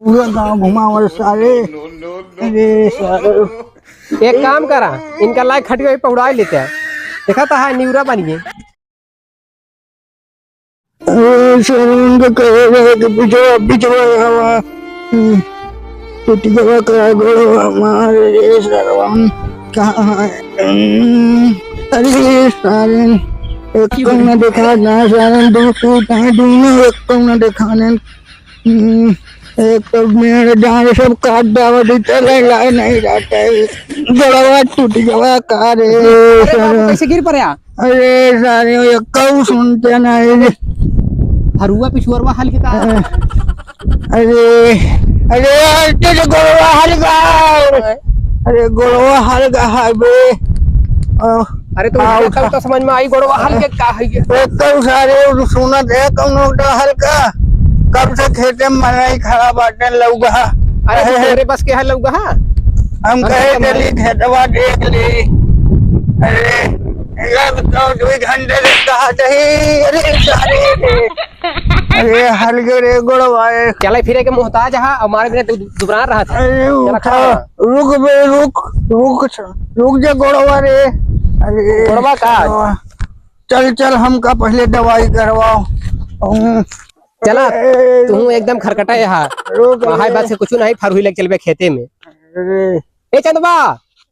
पूरा गांव घुमावल सारे। अरे सारे एक काम करा, इनका लाइक खटिया पहुड़ा लेते हैं। देखा था है न्यूरा बनिए। उनका कहेगा कि पिछवा पिछवा हवा टूटी गवा करा गो हमारे सरवन कहाँ है। अरे सारे एक को न देखा ना सारे दो टूटा दूना एक को न दिखाने एक तो मेरे जान सब काट दावा देते लाए नहीं जाता है गड़वा टूटी गवा कार कैसे गिर पड़े? अरे सारे ये कऊ सुनते नहीं हरुआ पिछुआ हल के का। अरे अरे तेरे गोलवा हल्का अरे गोलवा हल्का है बे। अरे तो समझ में आई गोड़वा हल के का है ये। कऊ सारे सुना दे कौनो हल्का कब से खेते में मनाई खड़ा बाटे लौगा। अरे तेरे बस के है लौगा। हम कहे चली खेतवा देख ली। अरे तो 2 घंटे से कहा चाहिए। अरे सारे अरे हल्के रे गोड़वाए चले फिरे के मोहताज है हमारे बिना दुबरा रहा था। अरे उठा रुक बे रुक जा गोड़वा रे। अरे गोड़वा का चल हमका पहले दवाई करवाओ। चला तू एकदम खरकटा है हाय बात से कुछ नहीं फर हुई लग चलबे खेते में। ए चंदबा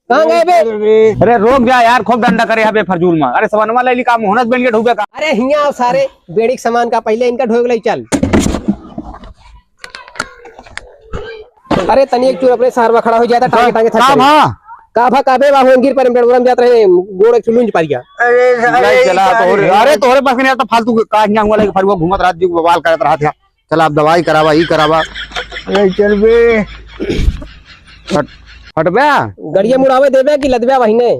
कहां गए बे? अरे रोक जा यार, खूब डंडा करे यहाँ पे फरजूल में। अरे सवन वाला इली काम होनस बन के ढूबे का। अरे हिया सारे बेड़िक सामान का पहले इनका ढोग लई चल। अरे तनी एक चूर अपने सारवा खड़ा हो जाता टांगे टांगे थक हां काभा काबे बाबू गिर पर बेड़वरम जात रहे गोड़ चुलुंज पर गया। अरे चला अरे तोरे पास नहीं तो फालतू का न्या हुआ लगे फरवा घूमत रात जी बवाल करत रहा था। चल आप दवाई करावा ई करावा। अरे चल बे हटबे गड़िया मुड़ावे देबे कि लदबे वहीने।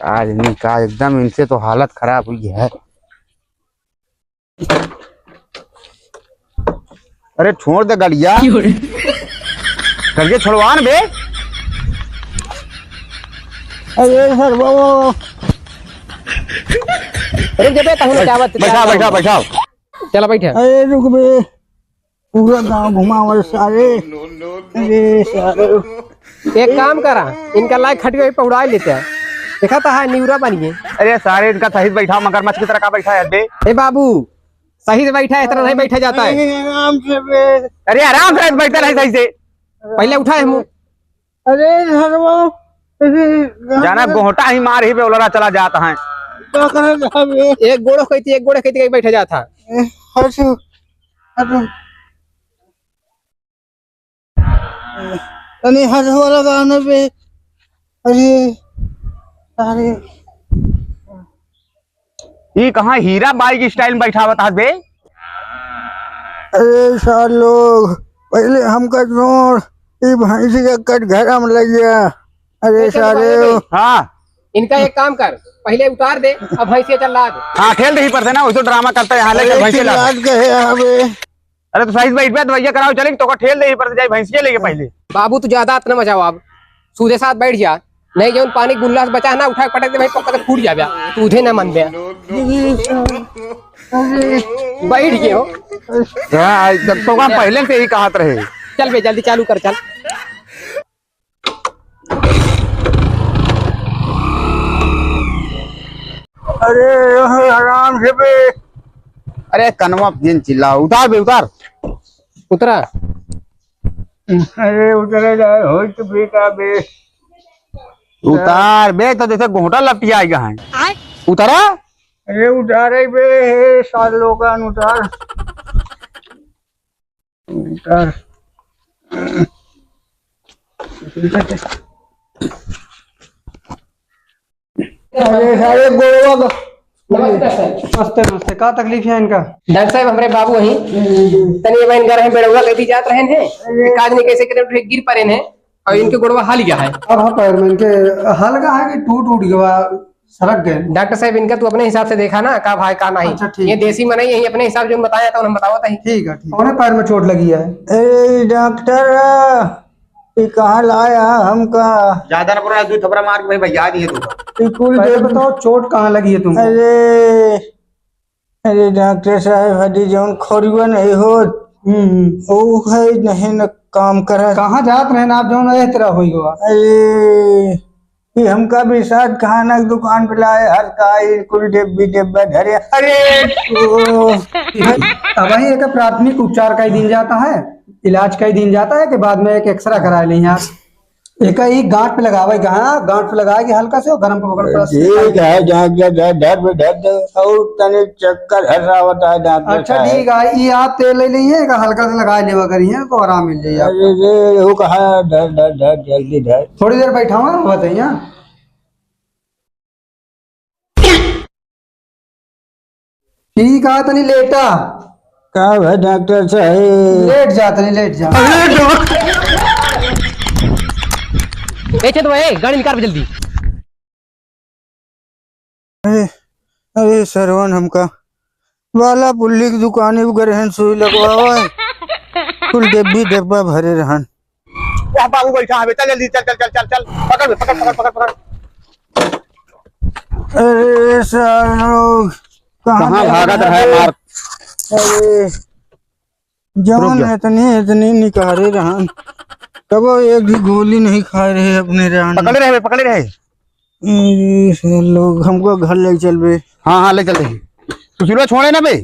आज नहीं का एकदम इनसे तो हालत खराब हुई है। अरे छोड़ दे गड़िया गड़िया छोड़वान बे। अरे सर वो रुक जा बे तहु क्या बात। बैठा चला बैठे। अरे रुक बे पूरा गांव घुमावल सारे। अरे सारे एक काम करा, इनका लाइक खटिया पहुड़ा लेते हैं। देखा था है न्यूरा बनिए। अरे सारे इनका सही बैठा मगरमच्छ की तरह का बैठा है बे। ए बाबू सही से बैठा है, इतना नहीं बैठा जाता है। आराम से बे। अरे आराम से बैठा रहे सही से। पहले उठा है मुंह। अरे सर वो जाना गोहटा ही मार ही पे उलरा चला जाता है। क्या करेगा बे? एक गोड़ो कहती कहीं बैठा जाता। हर्ष अरे हर्ष वाला गाना बे। अरे अरे ये कहाँ हीरा बाई स्टाइल में बैठा हुआ बे। अरे सार लोग पहले हमका जोड़ ये भैंसी का कट घर में लग गया। अरे सारे हाँ इनका एक काम कर, पहले उतार दे अब भैंसिया चल ला दे। हाँ खेल रही पर ना वैसे ड्रामा करता है यहाँ लेके भैंसे ला। अरे तो सही बैठ पे दवाइया कराओ चलेगी तो ठेल दे पर जाए भैंसिया लेके पहले। बाबू तू ज्यादा इतना मचाओ, अब सूदे साथ बैठ जा, नहीं जो पानी गुल्ला से बचा ना उठा पटक दे भाई पकड़ फूट जाबे तुझे ना मन बे। बैठ गए हो तो का पहले से ही कहत रहे। चल बे जल्दी चालू कर चल। अरे आराम से बे। अरे कनवा जिन चिल्ला उतार बे उतार। उतरा अरे उतरे जाए हो तो बेटा बे। उतार बे तो जैसे घोटा लपटिया आएगा है उतारा। अरे उतारे बे सार लोग उतार उतार। अरे सारे गोवा नमस्ते नमस्ते का तकलीफ है इनका? डॉक्टर साहब हमारे बाबू वही तनी बहन घर है बेड़वा कभी जात रहे हैं एक आदमी कैसे करे गिर पड़े हैं और इनके गोड़वा हाल गया है। अब हाँ पैर में इनके हल्का है कि टूट गया सरक गए। डॉक्टर साहब इनका तू अपने हिसाब से देखा ना का भाई का नहीं। अच्छा, ठीक। ये देसी मनाई यही अपने हिसाब जो बताया था उन्हें बताओ था। ठीक है ठीक है। पैर में चोट लगी है। ए डॉक्टर ये कहाँ लाया हमका? ज्यादा न पुराना दूध थपड़ा मार के भाई भैया दिए तू। कुल दे बताओ चोट कहाँ लगी है तुमको? अरे डॉक्टर साहब हड्डी जौन खोरिया नहीं हो वो है नहीं न काम करा। कहाँ जात रहे ना आप जो ना तरह हुई हुआ। अरे ये हमका भी साथ खाना की दुकान पे लाए हर काई कुल डिब्बा धरे। अरे अब वही एक प्राथमिक उपचार का ही दिन जाता है, इलाज का ही दिन जाता है कि बाद में एक एक्सरा करा लें यहाँ। एक ही गांठ पे लगावे, गांठ पे लगाएगी हल्का से और गर्म पे पकड़ ठीक है, दर्द और तने चक्कर हर रहा होता है दांत में। अच्छा ठीक है, ये आप तेल ले लीजिए, हल्का से लगा लेवा करिए तो आराम मिल जाइए। अरे वो कहा दर्द जल्दी दर्द। थोड़ी देर बैठा हुआ बताइए। ठीक है तनी लेटा। क्या है डॉक्टर साहब? लेट जा तनी, लेट जा। ए चंदवा ए गाड़ी निकाल जल्दी। अरे सरवन हमका वाला पुल्ली की दुकान है, सुई लगवावा है, कुल डब्बा भरे रहन। बाबू बैठा है, चल जल्दी, चल चल चल चल चल, पकड़ पकड़ पकड़ पकड़ पकड़। अरे सालो कहाँ भागत है मार। अरे जान इतनी निकारे रहन, कब एक भी गोली नहीं खा रहे अपने रहन। पकड़े रहे। लोग हमको घर ले चल बे। हाँ ले चल रही, तू छोड़े ना बे।